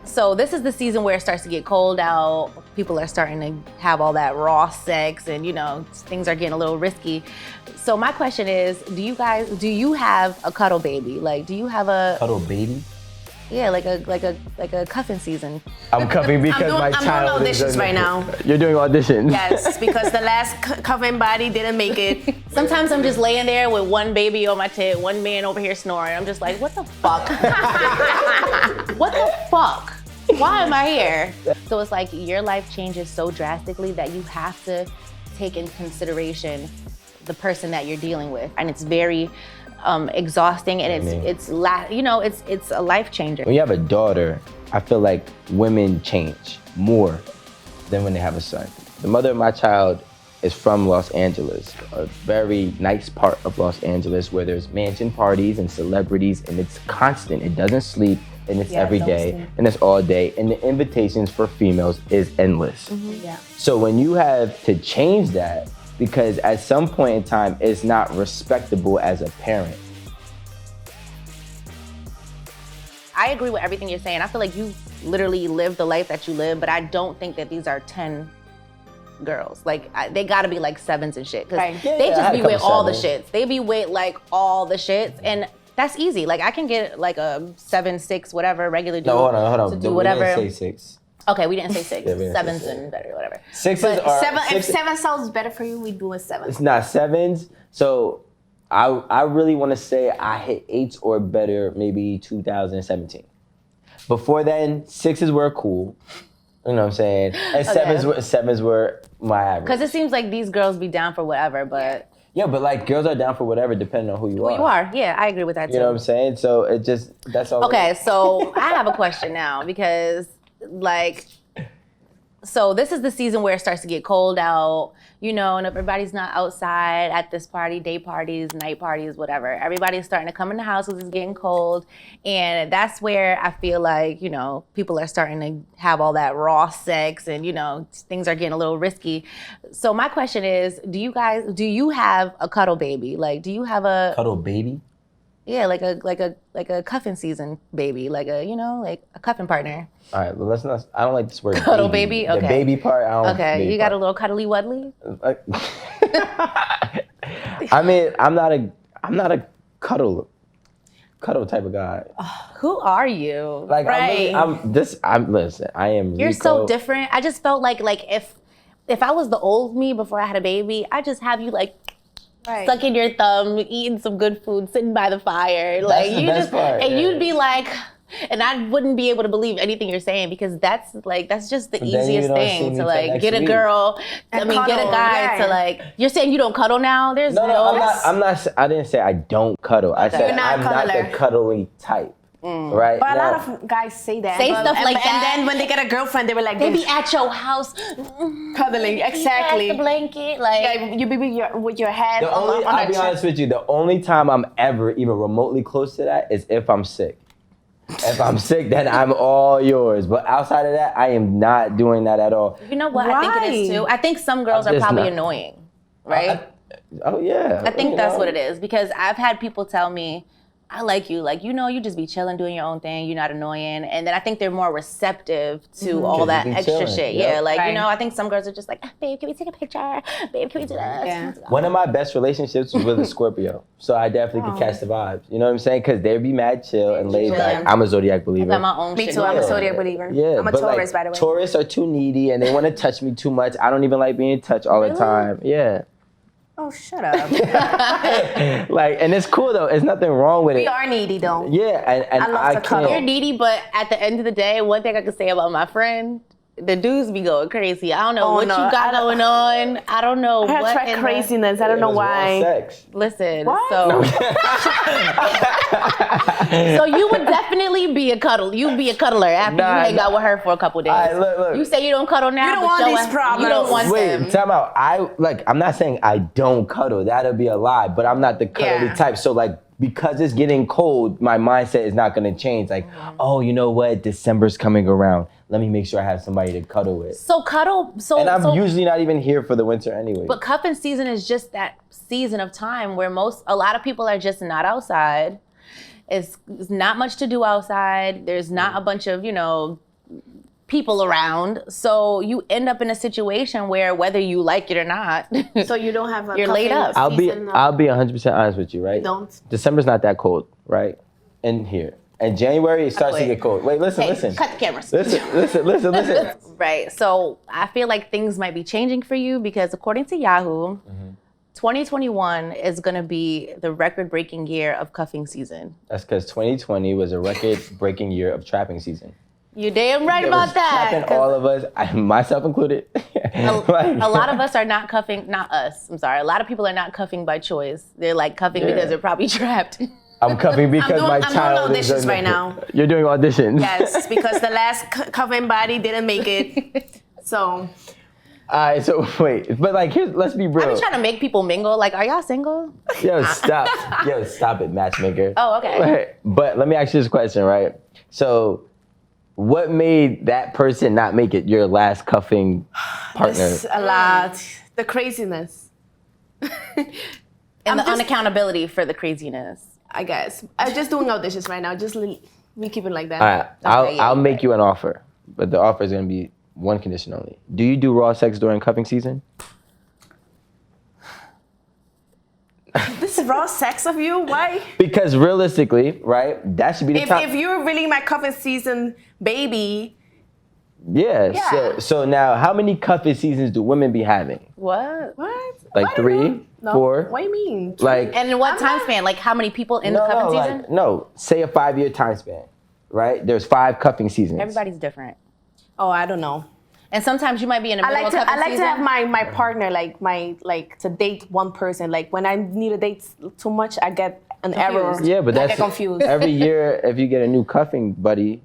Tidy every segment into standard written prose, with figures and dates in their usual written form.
So this is the season where it starts to get cold out. People are starting to have all that raw sex and, things are getting a little risky. So my question is, do you have a cuddle baby? Like, do you have a cuddle baby? Yeah, like a cuffing season. I'm cuffing because my child I'm doing auditions right now. You're doing auditions? Yes, because the last cuffing body didn't make it. Sometimes I'm just laying there with one baby on my tit, one man over here snoring. I'm just like, what the fuck? What the fuck? Why am I here? So it's like your life changes so drastically that you have to take into consideration the person that you're dealing with. And it's very exhausting, and it's a life changer. When you have a daughter, I feel like women change more than when they have a son. The mother of my child is from Los Angeles, a very nice part of Los Angeles where there's mansion parties and celebrities, and it's constant. It doesn't sleep, and it's every day, and it's all day, and the invitations for females is endless. Yeah. So when you have to change that, because at some point in time, it's not respectable as a parent. I agree with everything you're saying. I feel like you literally live the life that you live, but I don't think that these are 10 girls. Like, they gotta be like 7s and shit. Cause they just be with all the shits. They be with like all the shits, and that's easy. Like, I can get like a 7, 6, whatever, regular dude. No, hold on. To do whatever. We didn't say 6. Okay, we didn't say 6. Yeah, 7s and better, whatever. 6s are... If 7 sounds better for you, we do a 7. It's not 7s. So I really want to say I hit 8s or better maybe 2017. Before then, 6s were cool. You know what I'm saying? And 7s were my average. Because it seems like these girls be down for whatever, but... Yeah, but like girls are down for whatever depending on who you are. You are, yeah, I agree with that too. You know what I'm saying? So that's all. Okay, so I have a question now because so this is the season where it starts to get cold out, and everybody's not outside at this party, day parties, night parties, whatever. Everybody's starting to come in the house because it's getting cold. And that's where I feel like, people are starting to have all that raw sex and, things are getting a little risky. So my question is, do you have a cuddle baby? Like, do you have a cuddle baby? Yeah, like a cuffing season baby, like a cuffing partner. All right, well, let's not. I don't like this word. Cuddle baby. Okay. The baby part. I don't. Okay, you got a little cuddly wuddly. I mean, I'm not a cuddle type of guy. Who are you? Like, right. Listen, I am. You're Rico. so different. I just felt like if I was the old me before I had a baby, I just have you like. Right. Sucking your thumb, eating some good food, sitting by the fire. That's the best part, you'd be like, and I wouldn't be able to believe anything you're saying because that's just the easiest thing to like get a girl, get a guy to like. You're saying you don't cuddle now? There's no. I'm not. I didn't say I don't cuddle. I said I'm not the cuddly type. Right. But a lot of guys say that. Say stuff like that. And then when they get a girlfriend, they were like, they be at your house cuddling. Exactly. The blanket, like you be with your head. I'll be honest with you. The only time I'm ever even remotely close to that is if I'm sick. If I'm sick, then I'm all yours. But outside of that, I am not doing that at all. You know what? Why? I think it is too. I think some girls are probably annoying, right? Oh yeah. I think that's what it is because I've had people tell me, I like you. Like, you just be chilling, doing your own thing. You're not annoying. And then I think they're more receptive to all that extra chilling. Shit. Yep. Yeah, like, I think some girls are just like, babe, can we take a picture? Babe, can we do that? Yeah. One of my best relationships was with a Scorpio. So I definitely could catch the vibes. You know what I'm saying? Because they'd be mad chill and laid back. I'm a Zodiac believer. I got my own Me shit. too, I'm a Zodiac believer. Yeah, I'm a Taurus, by the way. Taurus are too needy and they want to touch me too much. I don't even like being touched all the time. Yeah. Oh, shut up. And it's cool though. There's nothing wrong with it. We are needy though. Yeah, and I love to cuddle. You're needy, but at the end of the day, one thing I can say about my friend, the dudes be going crazy. I don't know what you got going on. I don't know I what. Her craziness. I don't know why. Sex. Listen, what? So you would definitely be a cuddle. You'd be a cuddler after you hang out with her for a couple days. Right, look. You say you don't cuddle now. You don't want these problems. You don't want them. Wait, time out. I'm not saying I don't cuddle. That'll be a lie. But I'm not the cuddly type. So because it's getting cold, my mindset is not gonna change. Like, oh, you know what? December's coming around. Let me make sure I have somebody to cuddle with. And I'm usually not even here for the winter anyway. But cuffing season is just that season of time where a lot of people are just not outside. It's not much to do outside. There's not a bunch of, people around. So you end up in a situation where whether you like it or not, So you don't have a you're laid up. I'll be 100% honest with you, right? Don't. December's not that cold, right? In here. In January, it starts to get cold. Wait, listen. Cut the cameras. Listen. Right. So I feel like things might be changing for you because according to Yahoo, 2021 is going to be the record-breaking year of cuffing season. That's because 2020 was a record-breaking year of trapping season. You're damn right It was about that. trapping all of us, myself included. A lot of us are not cuffing, not us. I'm sorry. A lot of people are not cuffing by choice. They're like cuffing because they're probably trapped. I'm cuffing because my child doing is auditions right now. You're doing auditions. Yes, because the last covering body didn't make it. So. Alright, so wait, but like let's be real. I'm trying to make people mingle. Like, are y'all single? Yo, stop it, matchmaker. Oh, okay. But let me ask you this question, right? So, what made that person not make it your last cuffing partner? There's a lot. The craziness. And the unaccountability for the craziness. I guess. I'm just doing auditions right now. Just we keep it like that. All right, I'll make you an offer, but the offer is gonna be one condition only. Do you do raw sex during cuffing season? This is raw sex of you? Why? Because realistically, right, that should be the time. If you're really my cuffing season baby. Yeah. So now, how many cuffing seasons do women be having? What? Like I don't 3, know. No. 4? What do you mean? Like, And in what time span? Like, how many people in the cuffing season? No, say a 5-year time span, right? There's 5 cuffing seasons. Everybody's different. Oh, I don't know. And sometimes you might be in the middle of cuffing I like season. to have my partner to date one person. Like when I need to date too much, I get an error. Yeah, but I that's get confused. every year. If you get a new cuffing buddy,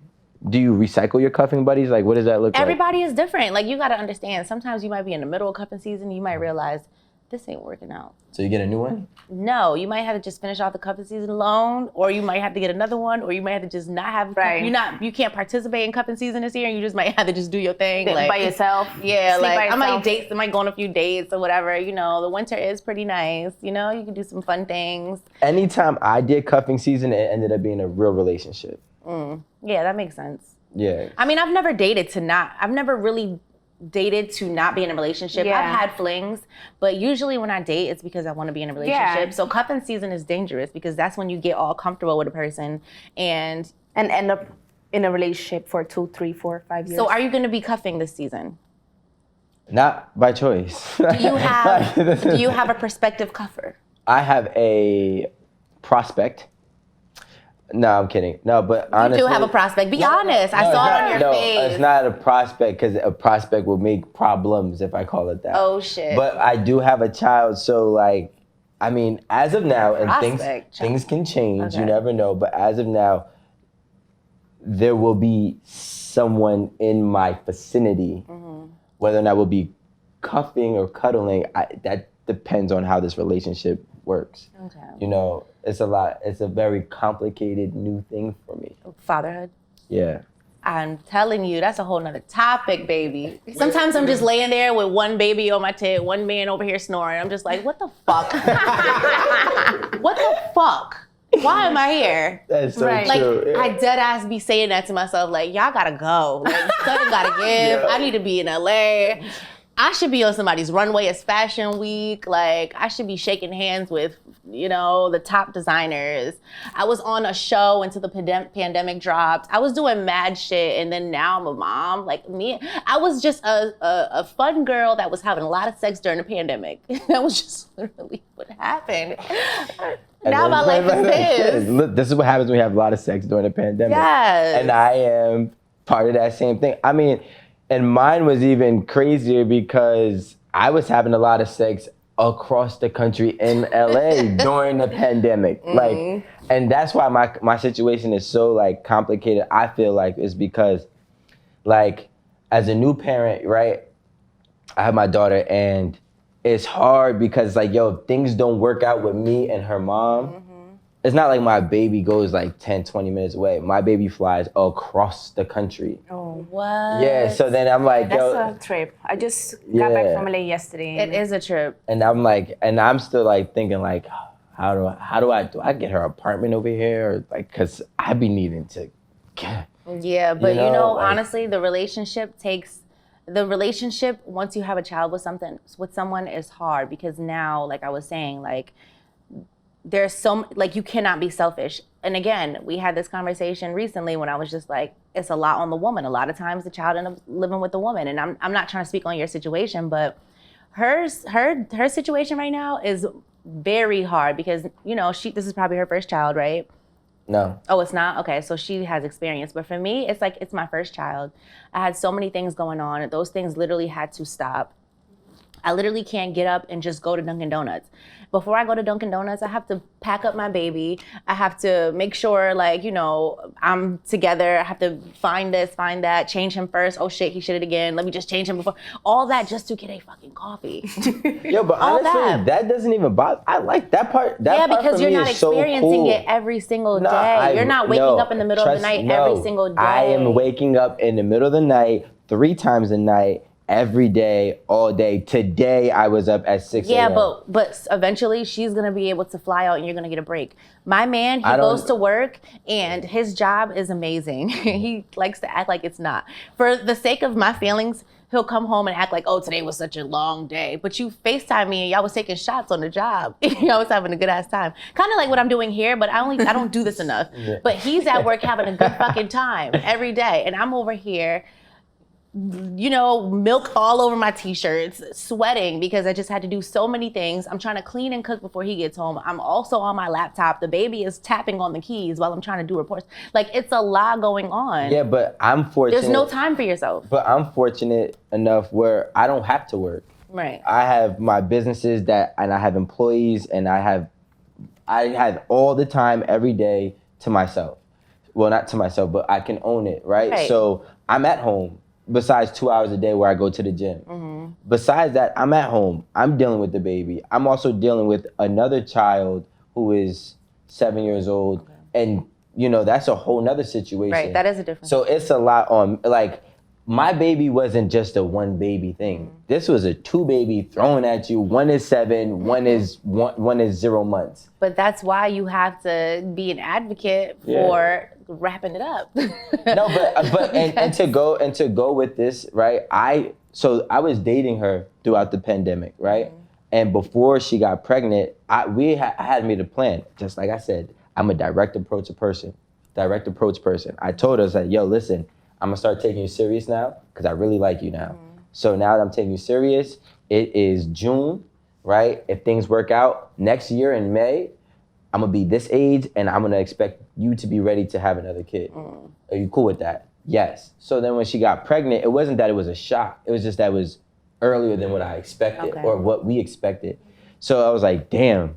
do you recycle your cuffing buddies? Like, what does that look like? Everybody is different. Like, you got to understand. Sometimes you might be in the middle of cuffing season. You might realize this ain't working out. So you get a new one? No, you might have to just finish off the cuffing season alone, or you might have to get another one, or you might have to just not have. Right. You can't participate in cuffing season this year, and you just might have to just do your thing By yourself. Yeah, Sleep by like I might yourself. dates, I might go on a few dates or whatever. You know, the winter is pretty nice. You know, you can do some fun things. Anytime I did cuffing season, it ended up being a real relationship. Yeah, that makes sense. Yeah. I mean, I've never really dated to not be in a relationship. Yeah. I've had flings, but usually when I date, it's because I want to be in a relationship. Yeah. So cuffing season is dangerous because that's when you get all comfortable with a person and end up in a relationship for 2, 3, 4, 5 years. So are you going to be cuffing this season? Not by choice. Do you have a prospective cuffer? I have a prospect. No, I'm kidding. No, but honestly, You do have a prospect. Be honest. I saw it on your face. No, it's not a prospect because a prospect will make problems if I call it that. Oh, shit. But I do have a child, so like, I mean, as of now, and Prospect. things can change. Okay. You never know. But as of now, there will be someone in my vicinity, whether or not we'll be cuffing or cuddling. That depends on how this relationship works. Okay. You know, it's a very complicated new thing for me. Fatherhood? Yeah. I'm telling you, that's a whole nother topic, baby. Sometimes I'm just laying there with one baby on my tit, one man over here snoring. I'm just like, what the fuck? What the fuck? Why am I here? That's so Right. true. Like, I dead ass be saying that to myself, like, y'all gotta go. Like, something gotta give. Yeah. I need to be in LA. I should be on somebody's runway. It's fashion week. Like, I should be shaking hands with, you know, the top designers. I was on a show until the pandemic dropped. I was doing mad shit, and then now I'm a mom. Like, I was just a fun girl that was having a lot of sex during the pandemic. That was just literally what happened. Now my life is this. Look, this is what happens when we have a lot of sex during the pandemic. Yes. And I am part of that same thing. I mean, and mine was even crazier because I was having a lot of sex across the country in LA during the pandemic. Like, and that's why my situation is so like complicated. I feel like is because like as a new parent, right? I have my daughter and it's hard because like, yo, if things don't work out with me and her mom, it's not like my baby goes like 10, 20 minutes away. My baby flies across the country. Oh, What? Yeah, so then I'm like, yo. that's a trip. I just got back from LA yesterday. It is a trip. And I'm like, and I'm still like thinking like, do I get her apartment over here? Or like, cause I be needing to Yeah, but You know, like- honestly, the relationship once you have a child with someone is hard, because now, like I was saying, like there's like you cannot be selfish. And again, we had this conversation recently when I was just like, it's a lot on the woman. A lot of times the child ends up living with the woman. And I'm not trying to speak on your situation, but her situation right now is very hard because, this is probably her first child, right? No. Oh, it's not? Okay, so she has experience. But for me, it's like, it's my first child. I had so many things going on, and those things literally had to stop. I literally can't get up and just go to Dunkin' Donuts. Before I go to Dunkin' Donuts, I have to pack up my baby. I have to make sure, like, I'm together. I have to find this, find that, change him first. Oh shit, he shit it again. Let me just change him before. All that just to get a fucking coffee. Yo, but honestly, that doesn't even bother. I like that part. That part because for you're me not is so experiencing cool. it every single day. You're not waking up in the middle of the night every single day. I am waking up in the middle of the night 3 times a night. Every day, all day. Today, I was up at 6 a.m. Yeah, but eventually she's gonna be able to fly out and you're gonna get a break. My man, he goes to work and his job is amazing. He likes to act like it's not. For the sake of my feelings, he'll come home and act like, oh, today was such a long day. But you FaceTime me and y'all was taking shots on the job. Y'all was having a good ass time. Kind of like what I'm doing here, but I don't do this enough. Yeah. But he's at work having a good fucking time every day. And I'm over here, milk all over my t-shirts, sweating because I just had to do so many things. I'm trying to clean and cook before he gets home. I'm also on my laptop. The baby is tapping on the keys while I'm trying to do reports. Like, it's a lot going on. Yeah, but I'm fortunate. There's no time for yourself. But I'm fortunate enough where I don't have to work. Right. I have my businesses and I have employees, and I have all the time every day to myself. Well, not to myself, but I can own it, right? So I'm at home. Besides 2 hours a day where I go to the gym. Mm-hmm. Besides that, I'm at home. I'm dealing with the baby. I'm also dealing with another child who is 7 years old. Okay. And, that's a whole nother situation. Right, that is a different So it's a lot on, like, my baby wasn't just a 1 baby thing. Mm-hmm. This was a 2 baby thrown at you. One is 7, one is 0 months. But that's why you have to be an advocate for wrapping it up. No, but and to go with this, right? I was dating her throughout the pandemic, right? Mm-hmm. And before she got pregnant, I had made a plan. Just like I said, I'm a direct approach person. I told her, I said, yo, listen, I'm gonna start taking you serious now because I really like you now. Mm-hmm. So now that I'm taking you serious, it is June, right? If things work out, next year in May, I'm gonna be this age and I'm gonna expect you to be ready to have another kid. Mm. Are you cool with that? Yes. So then when she got pregnant, it wasn't that it was a shock. It was just that it was earlier than what I expected or what we expected. So I was like, damn,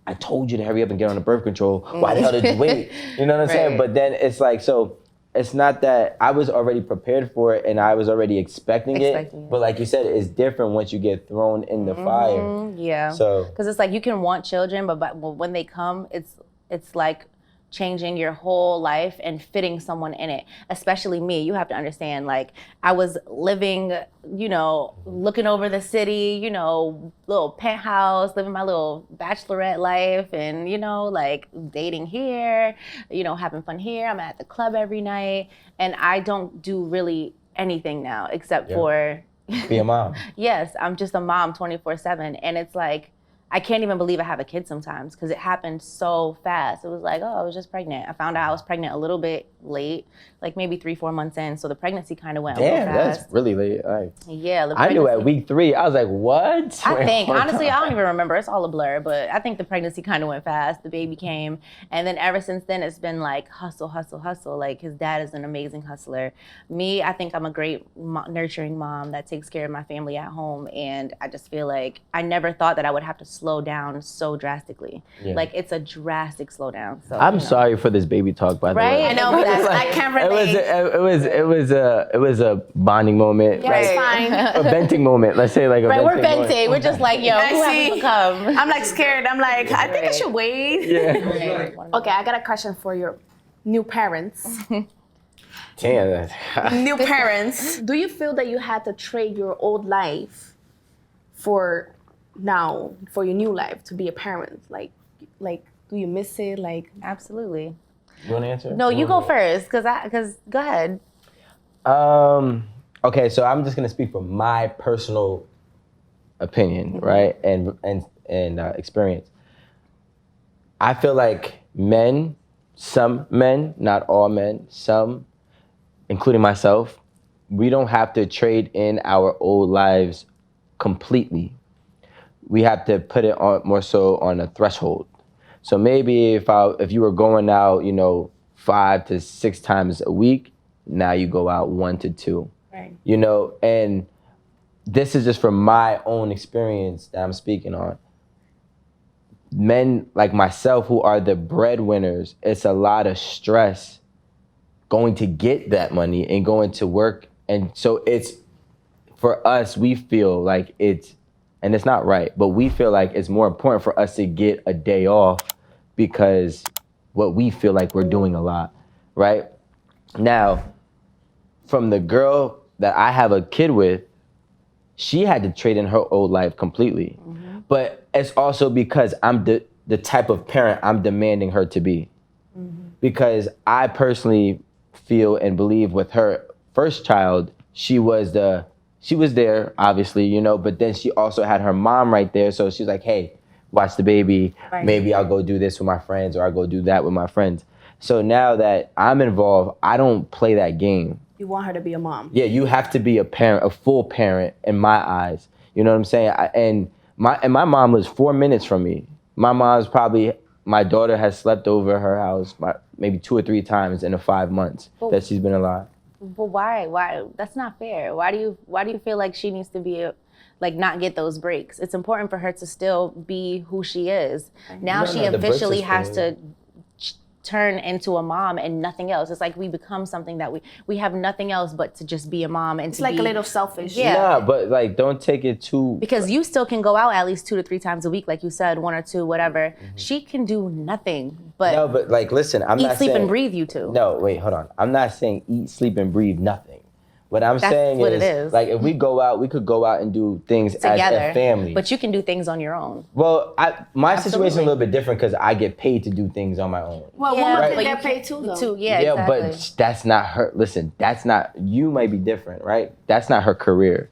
I told you to hurry up and get on the birth control. Why the hell did you wait? You know what I'm saying? But then it's like, so it's not that I was already prepared for it and I was already expecting it. But like you said, it's different once you get thrown in the fire. Yeah. So because it's like you can want children, but when they come, it's like changing your whole life and fitting someone in it. Especially me. You have to understand, like, I was living, looking over the city, little penthouse, living my little bachelorette life, and, like dating here, having fun here. I'm at the club every night, and I don't do really anything now except for be a mom. Yes, I'm just a mom 24/7, and it's like, I can't even believe I have a kid sometimes because it happened so fast. It was like, oh, I was just pregnant. I found out I was pregnant a little bit late, like maybe 3-4 months in. So the pregnancy kind of went real fast. Damn, that's really late. Right. Yeah. I knew at week 3. I was like, what? I think, honestly, I don't even remember. It's all a blur. But I think the pregnancy kind of went fast. The baby came. And then ever since then, it's been like hustle, hustle, hustle. Like, his dad is an amazing hustler. Me, I think I'm a great nurturing mom that takes care of my family at home. And I just feel like I never thought that I would have to slow down so drastically. Yeah. Like, it's a drastic slowdown. So I'm sorry for this baby talk, by the way. Right? I know, but I can't relate. It was a bonding moment. Yeah, it's fine. A venting moment. Let's say like a venting we're venting. Moment. We're just like, yo, who haven't come? I'm like scared. I'm like, I think I should wait. Yeah. Okay, I got a question for your new parents. Damn. New parents. Do you feel that you had to trade your old life for your new life to be a parent? Like, do you miss it? Like, absolutely. You want to answer? No, you go first, because go ahead. Okay, so I'm just gonna speak from my personal opinion, right, and experience. I feel like some men, not all men, some, including myself, we don't have to trade in our old lives completely. We have to put it on more so on a threshold. So maybe if you were going out, 5 to 6 times a week, now you go out 1 to 2. Right. And this is just from my own experience that I'm speaking on. Men like myself who are the breadwinners, it's a lot of stress going to get that money and going to work. And so it's, for us, we feel like and it's not right, but we feel like it's more important for us to get a day off because what we feel like we're doing a lot, right? Now, from the girl that I have a kid with, she had to trade in her old life completely. Mm-hmm. But it's also because I'm the type of parent I'm demanding her to be. Mm-hmm. Because I personally feel and believe with her first child, she was there, obviously, but then she also had her mom right there. So she's like, hey, watch the baby. Right. Maybe I'll go do this with my friends, or I'll go do that with my friends. So now that I'm involved, I don't play that game. You want her to be a mom. Yeah, you have to be a parent, a full parent in my eyes. You know what I'm saying? And my mom was 4 minutes from me. My daughter has slept over her house maybe 2 or 3 times in the 5 months that she's been alive. But why? That's not fair. Why do you feel like she needs to be not get those breaks? It's important for her to still be who she is. Now she officially has to turn into a mom and nothing else. It's like we become something that we have nothing else but to just be a mom and it's like a little selfish. Yeah. Nah, but don't take it too. Because you still can go out at least 2 to 3 times a week, like you said, 1 or 2, whatever. Mm-hmm. She can do nothing but. No, but listen, I'm not saying. Eat, sleep, and breathe. You two. No, wait, hold on. I'm not saying eat, sleep, and breathe nothing. What I'm saying is, if we go out, we could go out and do things together, as a family. But you can do things on your own. Well, my situation is a little bit different because I get paid to do things on my own. Well, women get paid too, though. Yeah, exactly. But that's not her. Listen, that's not. You might be different, right? That's not her career.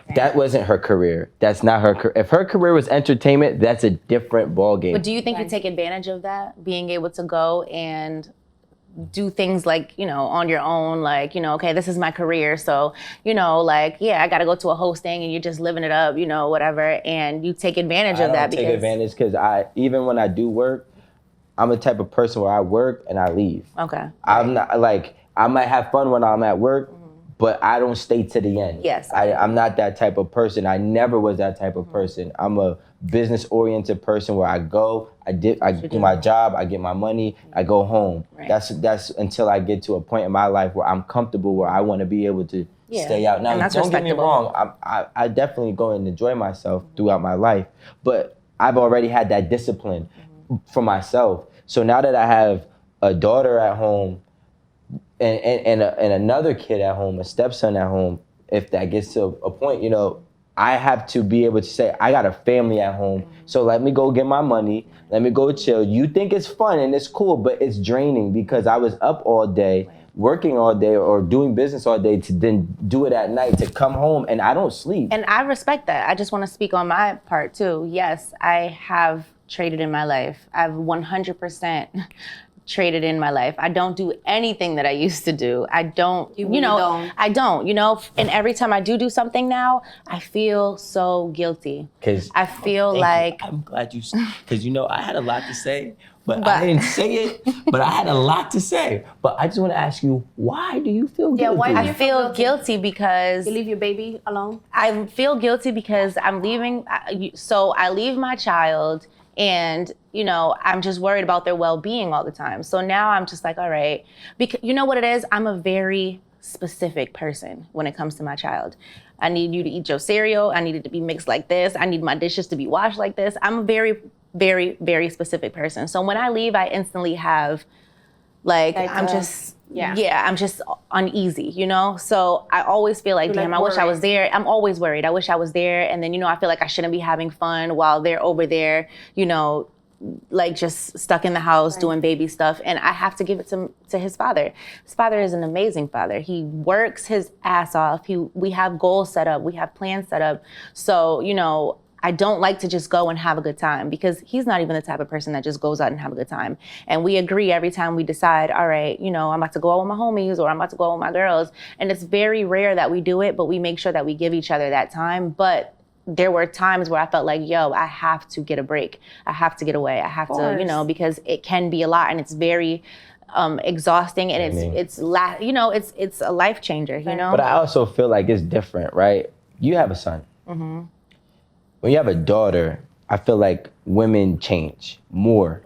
Okay. That wasn't her career. That's not her career. If her career was entertainment, that's a different ballgame. But do you think you take advantage of that, being able to go and do things on your own, okay, this is my career, so I gotta go to a hosting and you're just living it up, whatever, and you take advantage of that. I take advantage because even when I do work, I'm the type of person where I work and I leave. Okay. I'm not I might have fun when I'm at work, but I don't stay to the end. Yes. I'm not that type of person. I never was that type of person. I'm a business-oriented person where I go, I do my job, I get my money, I go home. Right. That's until I get to a point in my life where I'm comfortable, where I want to be able to stay out. Now, don't get me wrong, I definitely go and enjoy myself throughout my life, but I've already had that discipline for myself. So now that I have a daughter at home and another kid at home, a stepson at home, if that gets to a point, I have to be able to say, I got a family at home, so let me go get my money, let me go chill. You think it's fun and it's cool, but it's draining because I was up all day, working all day or doing business all day to then do it at night, to come home and I don't sleep. And I respect that. I just want to speak on my part too. Yes, I have traded in my life. I've 100% traded in my life. I don't do anything that I used to do. I don't, I don't, and every time I do something now, I feel so guilty. I feel like. I'm glad you, because I had a lot to say, but I didn't say it, but I had a lot to say. But I just want to ask you, why do you feel guilty? Yeah, why do you feel guilty? Because. You leave your baby alone? I feel guilty because I'm leaving, so I leave my child. And, I'm just worried about their well-being all the time. So now I'm just like, all right, because you know what it is? I'm a very specific person when it comes to my child. I need you to eat your cereal. I need it to be mixed like this. I need my dishes to be washed like this. I'm a very, very, very specific person. So when I leave, I instantly have I'm just uneasy, So I always feel like, damn, I wish I was there. I'm always worried. I wish I was there. And then, I feel like I shouldn't be having fun while they're over there, like just stuck in the house doing baby stuff, and I have to give it to his father. His father is an amazing father. He works his ass off. We have goals set up, we have plans set up. So, you know, I don't like to just go and have a good time, because he's not even the type of person that just goes out and have a good time. And we agree every time we decide, all right, you know, I'm about to go out with my homies, or I'm about to go out with my girls. And it's very rare that we do it, but we make sure that we give each other that time. But there were times where I felt like, yo, I have to get a break. I have to get away. I have to, you know, because it can be a lot, and it's very exhausting, and it's a life changer, you know? But I also feel like it's different, right? You have a son. Mm-hmm. When you have a daughter, I feel like women change more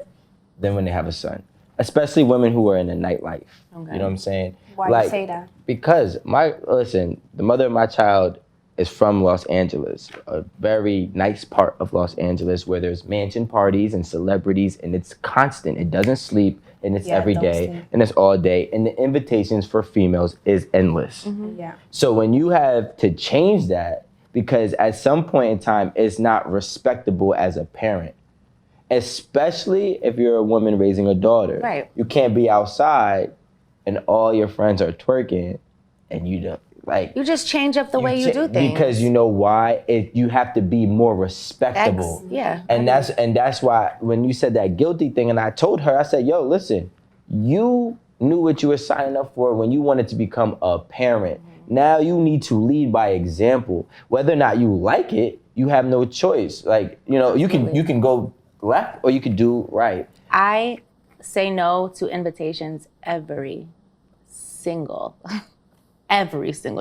than when they have a son, especially women who are in the nightlife. Okay. You know what I'm saying? Why do you say that? Because the mother of my child is from Los Angeles, a very nice part of Los Angeles where there's mansion parties and celebrities, and it's constant. It doesn't sleep, and it's every day, and it's all day, and the invitations for females is endless. Mm-hmm. Yeah. So when you have to change that, because at some point in time, it's not respectable as a parent, especially if you're a woman raising a daughter. Right. You can't be outside and all your friends are twerking, and you don't. Like, you just change up the way you do things. Because you know why? You have to be more respectable. And that's why when you said that guilty thing, and I told her, I said, yo, listen, you knew what you were signing up for when you wanted to become a parent. Now you need to lead by example. Whether or not you like it, you have no choice. Like, you know, you can go left or you can do right. I say no to invitations every single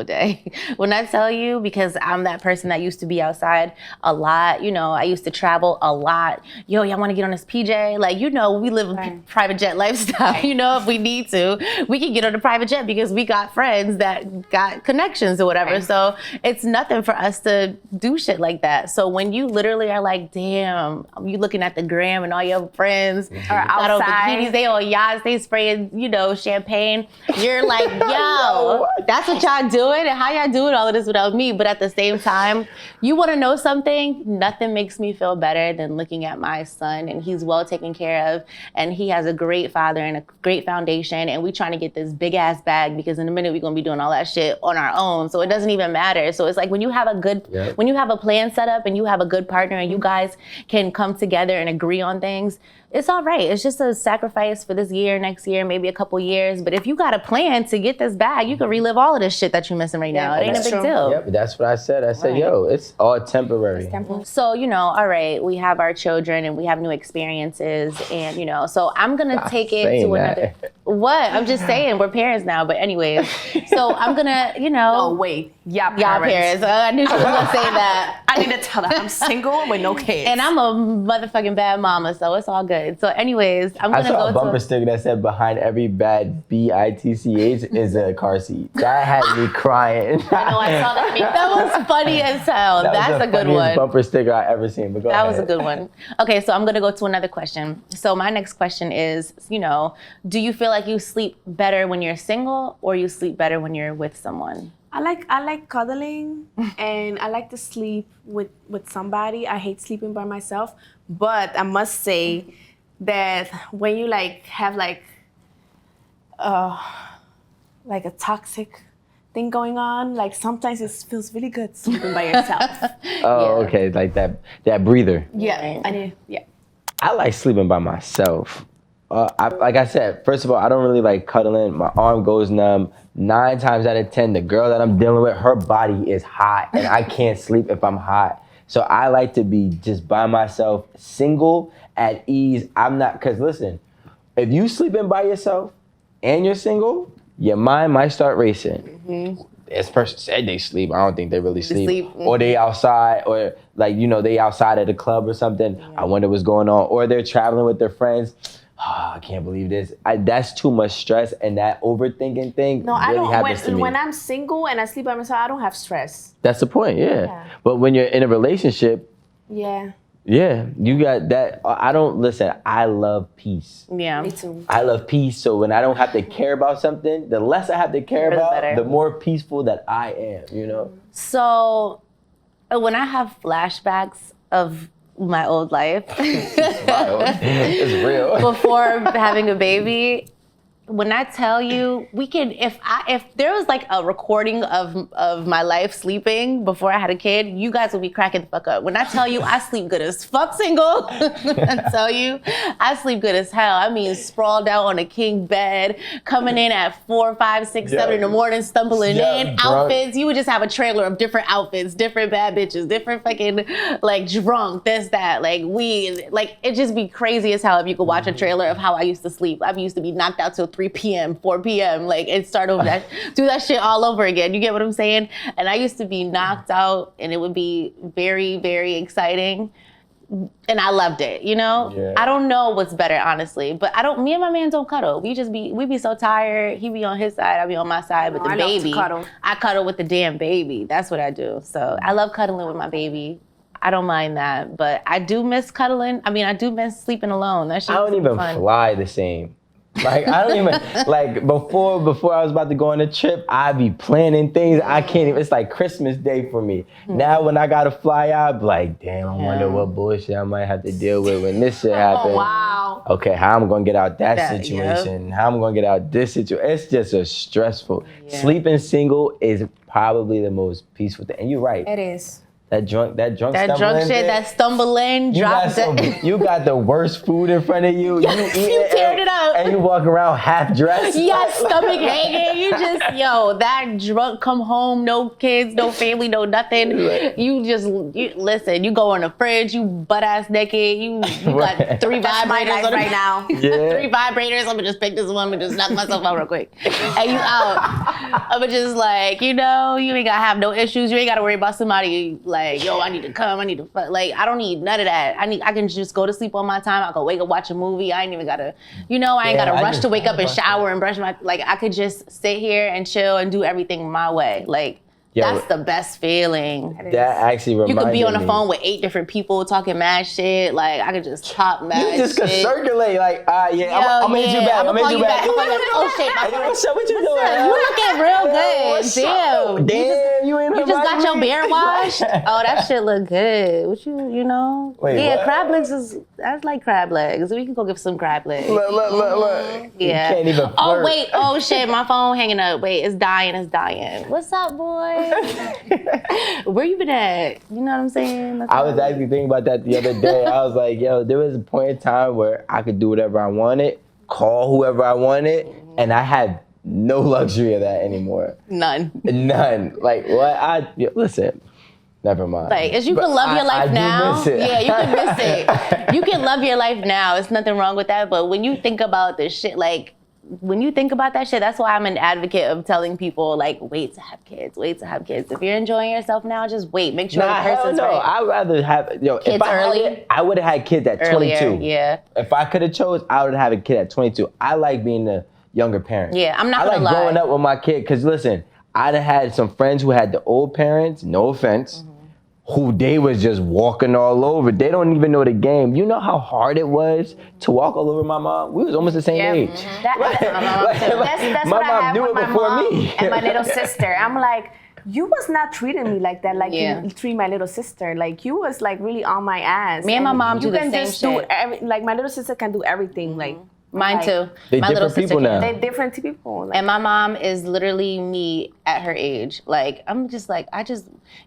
day. When I tell you, because I'm that person that used to be outside a lot, you know, I used to travel a lot. Yo, y'all want to get on this PJ? Like, you know, we live a private jet lifestyle. You know, if we need to, we can get on a private jet because we got friends that got connections or whatever. So it's nothing for us to do shit like that. So when you literally are like, damn, you looking at the gram and all your friends are outside, bikinis, they on yachts, they spraying, you know, champagne. You're like, yo, that's what y'all doing, and how y'all doing all of this without me. But at the same time, you want to know something? Nothing makes me feel better than looking at my son, and he's well taken care of, and he has a great father and a great foundation, and we trying to get this big ass bag, because in a minute we're gonna be doing all that shit on our own. So it doesn't even matter. So it's like when you have when you have a plan set up and you have a good partner and you guys can come together and agree on things, it's all right. It's just a sacrifice for this year, next year, maybe a couple years. But if you got a plan to get this bag, you can relive all of this shit that you're missing right now. It ain't a big deal. Yeah, but that's what I said. I said, yo, it's all temporary. So, you know, all right, we have our children and we have new experiences, and, you know, so I'm going to take it to another. What? I'm just saying, we're parents now. But anyways, so I'm going to, you know. Oh, wait. Y'all parents. I knew she was going to say that. I need to tell her I'm single with no kids. And I'm a motherfucking bad mama, so it's all good. So anyways, I'm going to go to. I saw a bumper sticker that said behind every bad BITCH is a car seat. That had me crying. I know, I saw that. That was funny as hell. That's a good one. Funniest bumper sticker I ever seen. But go ahead. That was a good one. Okay, so I'm going to go to another question. So my next question is, you know, do you feel like you sleep better when you're single, or you sleep better when you're with someone? I like cuddling, and I like to sleep with somebody. I hate sleeping by myself, but I must say that when you have like a toxic thing going on, like sometimes it feels really good sleeping by yourself. Okay, like that breather. Yeah, I like sleeping by myself. Like I said, first of all, I don't really like cuddling. My arm goes numb. 9 times out of 10, the girl that I'm dealing with, her body is hot, and I can't sleep if I'm hot. So I like to be just by myself, single, at ease. Because listen, if you sleeping by yourself and you're single, your mind might start racing. Mm-hmm. This person said they sleep. I don't think they really sleep. Mm-hmm. Or they outside, or like, you know, they outside at a club or something. Yeah. I wonder what's going on. Or they're traveling with their friends. Oh, I can't believe this. That's too much stress, and that overthinking thing really happens to me. When I'm single and I sleep by myself, I don't have stress. That's the point, yeah. But when you're in a relationship, you got that. I love peace. Yeah, me too. I love peace, so when I don't have to care about something, the less I have to care about, the more peaceful that I am, you know? So when I have flashbacks of my old life. It's real. Before having a baby, when I tell you, we can, if there was like a recording of my life sleeping before I had a kid, you guys would be cracking the fuck up. When I tell you I sleep good as fuck single, I tell you I sleep good as hell. I mean, sprawled out on a king bed, coming in at 4, 5, 6, 7 in the morning, stumbling in, outfits. You would just have a trailer of different outfits, different bad bitches, different fucking like drunk, this, that, like weed. Like it just be crazy as hell if you could watch a trailer of how I used to sleep. I used to be knocked out till 3 p.m., 4 p.m. Like it start over that, do that shit all over again. You get what I'm saying? And I used to be knocked out, and it would be very, very exciting. And I loved it, you know? Yeah. I don't know what's better, honestly. But me and my man don't cuddle. We be so tired. He be on his side, I be on my side. But the baby, I cuddle with the damn baby. That's what I do. So I love cuddling with my baby. I don't mind that. But I do miss cuddling. I mean, I do miss sleeping alone. That shit I don't even fly the same. Like I don't even like before I was about to go on a trip, I'd be planning things. I can't even. It's like Christmas Day for me. Now when I gotta fly out, I'd be like, damn, I wonder what bullshit I might have to deal with when this shit happens. Oh, wow. Okay, how I'm gonna get out that situation? How I'm gonna get out this situation? It's just a stressful. Yeah. Sleeping single is probably the most peaceful thing. And you're right. It is. That drunk shit, that stumbling, drop dead. You got the worst food in front of you. Yes, you you teared it up. And you walk around half dressed. Yes, stomach hanging. You just, that drunk come home, no kids, no family, no nothing. You listen, you go in the fridge, you butt ass naked, you got 3 vibrators right now. Yeah. 3 vibrators, I'm gonna just pick this one and just knock myself out real quick. And you out. I'm just like, you ain't gotta have no issues. You ain't gotta worry about somebody like, yo, I need to come, I need to fuck. Like, I don't need none of that. I can just go to sleep on my time. I can wake up, watch a movie. I ain't even gotta, I ain't gotta rush to wake up and shower and brush my, like, I could just sit here and chill and do everything my way. Like, that's the best feeling. That actually reminded me. You could be on the phone with 8 different people talking mad shit. Like, I could just pop mad shit. You just could circulate. Like, I'm gonna hit you back. I'm gonna hit you back. Oh, shit. What's up? What you doing? You looking real good. Damn. You ain't You just got your beard washed? Oh, that shit look good. What Wait, yeah, what? crab legs that's like crab legs. We can go get some crab legs. Look. Yeah. You can't even flirt. Oh, wait. Oh, shit. My phone hanging up. Wait, it's dying. What's up, boy? Where you been at? You know what I'm saying? I was actually thinking about that the other day. I was like, yo, there was a point in time where I could do whatever I wanted, call whoever I wanted, and I had no luxury of that anymore. None. Like, what? Listen, never mind. Like, as you can love your life now. I do miss it. Yeah, you can miss it. You can love your life now. It's nothing wrong with that. But when you think about this shit, like, when you think about that shit, that's why I'm an advocate of telling people, like, wait to have kids. If you're enjoying yourself now, just wait. Make sure the person's right. I'd rather have, kids if I early. had it, I would have had kids at Earlier, 22. yeah. If I could have chose, I would have had a kid at 22. I like being the younger parent. Yeah, I'm not gonna lie. I like growing up with my kid, because listen, I'd have had some friends who had the old parents, no offense, who they was just walking all over. They don't even know the game. You know how hard it was to walk all over my mom? We was almost the same age. That's my what I mom have knew with it my before mom me. and my little sister. I'm like, you was not treating me like that, like you treat my little sister. Like, you was like really on my ass. Me and my mom do the same shit. Like, my little sister can do everything. Like, Mine too. They My little different people sister now. they're different people. Like, and my mom is literally me at her age. Like, I'm just like,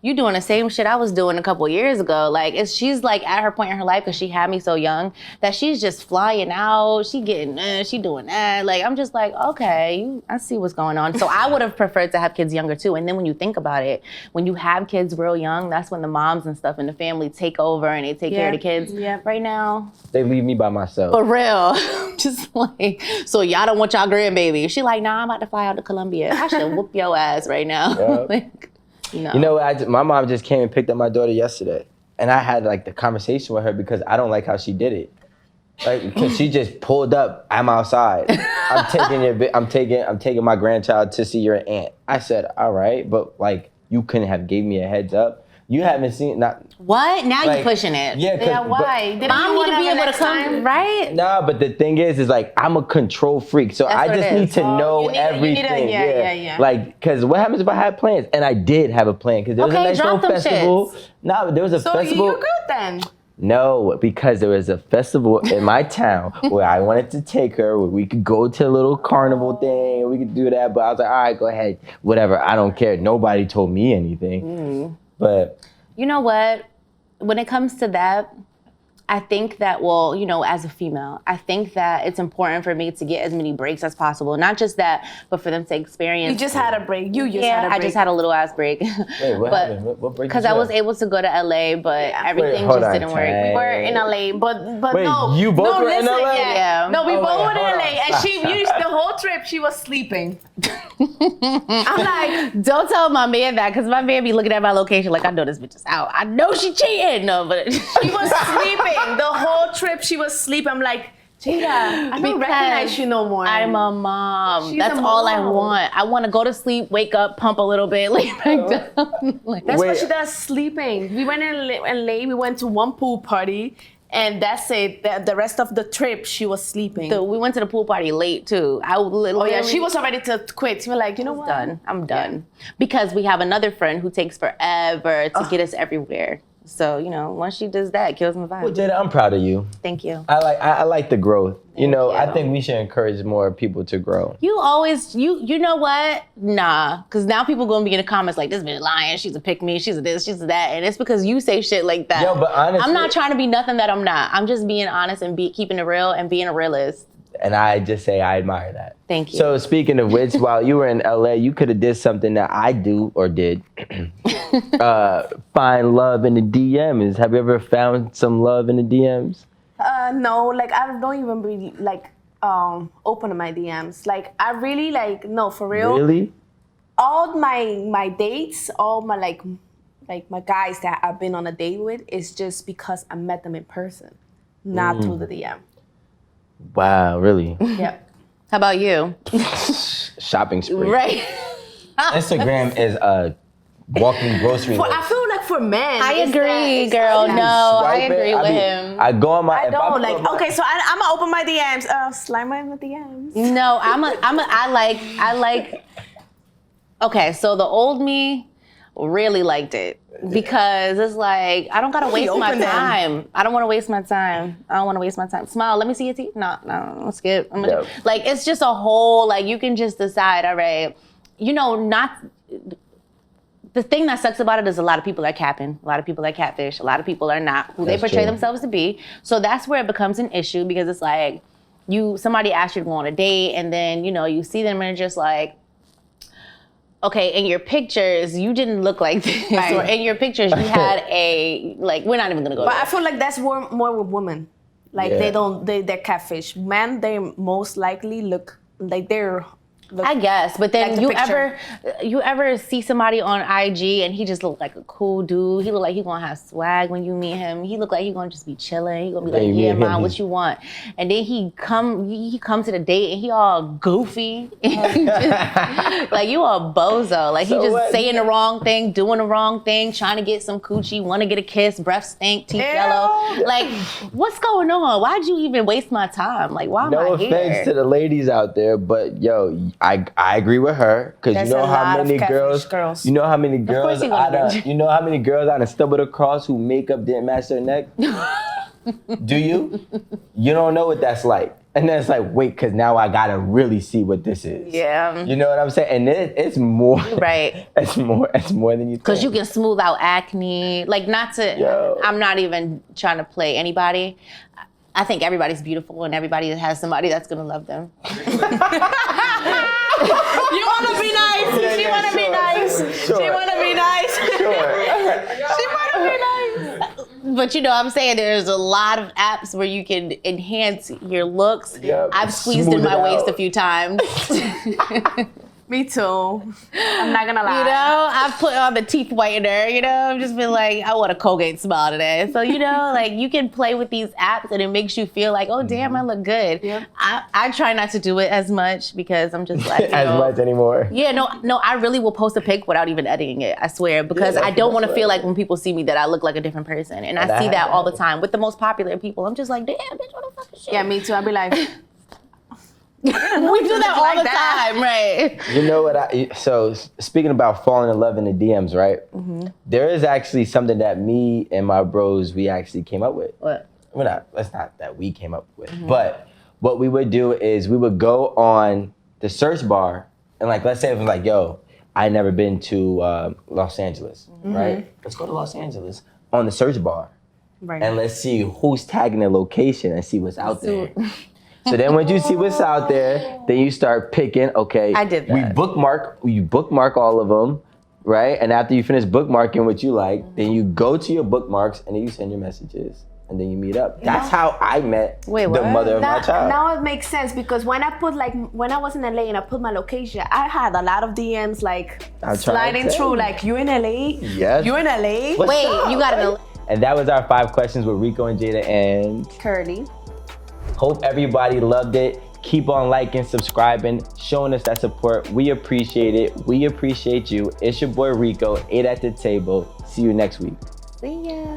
you doing the same shit I was doing a couple years ago. Like, she's like at her point in her life, because she had me so young, that she's just flying out. She getting, she doing that. Like, I'm just like, okay, I see what's going on. So I would have preferred to have kids younger too. And then when you think about it, when you have kids real young, that's when the moms and stuff in the family take over and they take care of the kids. Yeah. Right now, They leave me by myself. for real. Just like, so y'all don't want y'all grandbaby. She like, nah, I'm about to fly out to Colombia. I should whoop your ass right now. Yep. Like, no. You know what? My mom just came and picked up my daughter yesterday, and I had like the conversation with her because I don't like how she did it. Like, because she just pulled up. I'm outside. I'm taking my grandchild to see your aunt. I said, all right, but like, you couldn't have gave me a heads up. You haven't seen What? Now like, you pushing it. yeah, why? Mom need to be able to come, right? Nah, but the thing is like, I'm a control freak, so That's I what just it need is. to know everything. Yeah. Like, cause what happens if I had plans? And I did have a plan, cause there was a nice drop little them festival. shits. Nah, but there was a So festival. you're good then. No, because there was a festival in my town where I wanted to take her, where we could go to a little carnival thing, we could do that, but I was like, all right, go ahead, whatever, I don't care. Nobody told me anything. But you know what? When it comes to that, I think that, well, you know, as a female, I think that it's important for me to get as many breaks as possible. Not just that, but for them to experience. You just had a break. You just yeah, had a break. I just had a little ass break. wait, what happened? What break? Because I was able to go to LA, but everything hold just on, didn't work. Tay. We were in LA, but Wait, no. you both were in listen, LA? Yeah. No, we Oh, both wait, were in hold LA, on. and Stop, she stop. used the whole trip. She was sleeping. I'm like, Don't tell my man that, because my man be looking at my location like, I know this bitch is out. I know she cheating. No, but she was sleeping the whole trip. She was sleeping. I'm like, Jada, I don't Because recognize you no more. I'm a mom. She's That's a all I mom. want. I want to go to sleep, wake up, pump a little bit, lay back down. Like, That's Wait. what she does, sleeping. We went in LA. We went to one pool party, and that's it. The rest of the trip, she was sleeping. we went to the pool party late too. Oh yeah, she was ready to quit. She was like, you know what? done. I'm done. Because we have another friend who takes forever to get us everywhere. So, you know, once she does that, it kills my vibe. Well, Jada, I'm proud of you. Thank you. I like the growth. You know, you. I think we should encourage more people to grow. You always, you know what? Nah. Because now people going to be in the comments like, this bitch lying. She's a pick me. She's a this. She's a that. And it's because you say shit like that. Yo, but honestly, I'm not trying to be nothing that I'm not. I'm just being honest and keeping it real and being a realist. And I just say I admire that. Thank you. So speaking of which, while you were in LA, you could have did something that I do or did. Find love in the DMs. Have you ever found some love in the DMs? No, like I don't even really like open my DMs. Like I really like no for real. Really? All my dates, all my like my guys that I've been on a date with is just because I met them in person, not through the DM. Wow, really? Yeah. How about you? Shopping spree. Right. Instagram is a walking grocery list. I feel like for men, I it's agree, that- girl. it's- No, I Swipe it, agree with be- him. I go on my. I if don't pull like. up my- Okay, so I'm gonna open my DMs. Slide my DMs. No, I like. Okay, so the old me really liked it because it's like I don't gotta waste my open them. time. I don't want to waste my time. I don't want to waste my time. Smile. Let me see your teeth. No, skip. Like it's just a whole like you can just decide. All right, you know, not. The thing that sucks about it is a lot of people are capping. A lot of people are catfish. A lot of people are not who they That's portray true. themselves to be. So that's where it becomes an issue because it's like somebody asked you to go on a date and then, you know, you see them and it's just like, okay, in your pictures, you didn't look like this. Right. Or in your pictures, you had we're not even gonna go But there. I feel like that's more with women. Like Yeah. they're catfish. Men, they most likely look like they're. I guess, but then Like the you ever see somebody on IG and he just look like a cool dude? He look like he gonna have swag when you meet him. He look like he gonna just be chilling. He gonna be like, Yeah, yeah, him, man, he's- what you want? And then he come to the date and he all goofy, like you a bozo. Like So he just what? saying the wrong thing, doing the wrong thing, trying to get some coochie, want to get a kiss, breath stink, teeth yellow. Like what's going on? Why'd you even waste my time? Like why am No I offense here? to the ladies out there, but yo, I agree with her because There's you know a how lot of many catfish girls, you know how many girls, he gonna get you know how many girls I done stumbled across who makeup didn't match their neck. Do you? You don't know what that's like, and then it's like, wait, because now I gotta really see what this is. Yeah. You know what I'm saying? And it's more. Right. It's more than you think. Because you can smooth out acne. Like, not to, Yo. I'm not even trying to play anybody. I think everybody's beautiful and everybody has somebody that's going to love them. You want to be nice. She want to be nice. Sure. She want to be nice. Sure. She want to be nice. But you know what I'm saying? There's a lot of apps where you can enhance your looks. Yep. I've squeezed Smooth in my it waist out. a few times. Me too. I'm not gonna lie. You know, I've put on the teeth whitener, you know, I've just been like, I want a Colgate smile today. So, you know, like you can play with these apps and it makes you feel like, oh, damn, I look good. Yep. I try not to do it as much because I'm just like, you As know, much anymore. yeah, no, I really will post a pic without even editing it, I swear, because Yeah, I don't want to that's feel right. like when people see me that I look like a different person. And I That see that all the happens. time with the most popular people. I'm just like, damn, bitch, what the fuck is shit? Yeah, me too. I'll be like, We do that all the time, right? You know what? So speaking about falling in love in the DMs, right? There is actually something that me and my bros we actually came up with. What? That's not that we came up with, but what we would do is we would go on the search bar and like, let's say it was like, yo, I never been to Los Angeles, right? Let's go to Los Angeles on the search bar. Right. And let's see who's tagging the location and see what's out there. So then once you see what's out there, then you start picking, okay. I did that. You bookmark all of them, right? And after you finish bookmarking what you like, then you go to your bookmarks and then you send your messages. And then you meet up. That's how I met the mother of my child. Now it makes sense because when I was in LA and I put my location, I had a lot of DMs like sliding through, like, you in LA? Yes. You in LA? What's Wait, up? you gotta know. And that was our 5 questions with Rico and Jada, and Curly. hope everybody loved it. Keep on liking, subscribing, showing us that support. We appreciate it. We appreciate you. It's your boy Rico, 8 at the table. See you next week. See ya.